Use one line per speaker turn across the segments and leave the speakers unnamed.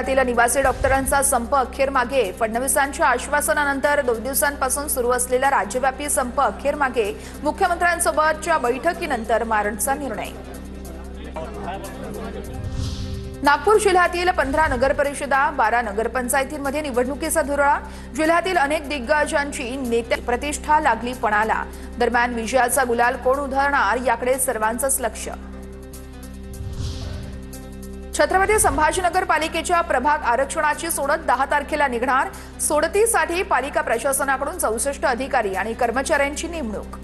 जिल्ह्यातील निवासी डॉक्टरांचा संप अखेर मागे। फडणवीसांच्या आश्वासनानंतर 2 दिवसांपासून सुरू असलेला राज्यव्यापी संप अखेर मागे। मुख्यमंत्र्यांसोबतच्या बैठकीनंतर मारणचा निर्णय। नागपूर जिल्ह्यातील 15 नगरपरिषदा 12 नगरपंचायतींमध्ये निवडणुकीचा धुरळा। जिल्ह्यातील अनेक दिग्गजांची नेते प्रतिष्ठा लागली पणाला। दरम्यान विजयाचा गुलाल कोण उधळणार याकडे सर्वांचंच लक्ष। छत्रपती संभाजीनगर पालिकेच्या प्रभाग आरक्षणाची सोडत 10 तारखेला निघणार। सोडतीसाठी पालिका प्रशासनाकडून 64 अधिकारी आणि कर्मचाऱ्यांची नेमणूक।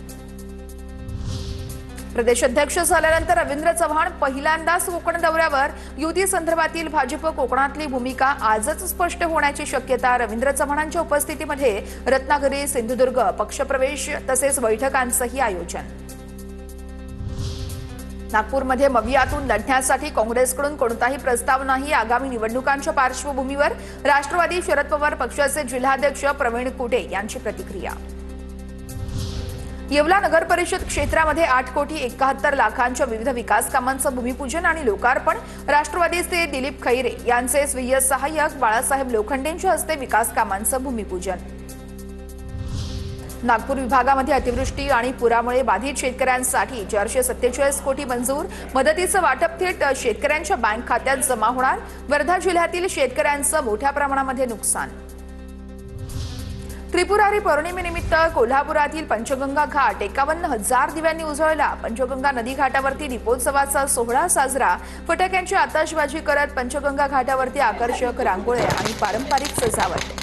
प्रदेशाध्यक्ष झाल्यानंतर रवींद्र चव्हाण पहिल्यांदाच कोकण दौऱ्यावर। युती संदर्भातील भाजप कोकणातली भूमिका आजच स्पष्ट होण्याची शक्यता। रवींद्र चव्हाणांच्या उपस्थितीमध्ये रत्नागिरी सिंधुदुर्ग पक्षप्रवेश तसेच बैठकांचंही आयोजन। नागपूरमध्ये मवियातून लढण्यासाठी काँग्रेसकडून कोणताही प्रस्ताव नाही। आगामी निवडणुकांच्या पार्श्वभूमीवर राष्ट्रवादी शरद पवार पक्षाचे जिल्हाध्यक्ष प्रवीण कुटे यांची प्रतिक्रिया। येवला नगर परिषद क्षेत्रामध्ये 8,71,00,000च्या विविध विकास कामांचं भूमिपूजन आणि लोकार्पण। राष्ट्रवादीचे दिलीप खैरे यांचे स्वीय सहाय्यक बाळासाहेब लोखंडेंच्या हस्ते विकास कामांचं भूमिपूजन। नागपूर विभागामध्ये अतिवृष्टी आणि पुरामुळे बाधित शेतकऱ्यांसाठी 447 कोटी मंजूर। मदतीचं वाटप थेट शेतकऱ्यांच्या बँक खात्यात जमा होणार। वर्धा जिल्ह्यातील शेतकऱ्यांचं मोठ्या प्रमाणामध्ये नुकसान। त्रिपुरारी पौर्णिमेनिमित्त कोल्हापुरातील पंचगंगा घाट 51,000 दिव्यांनी उजळला। पंचगंगा नदी घाटावरती दीपोत्सवाचा सोहळा साजरा। फटाक्यांची आतषबाजी करत पंचगंगा घाटावरती आकर्षक रांगोळ्या आणि पारंपरिक सजावट।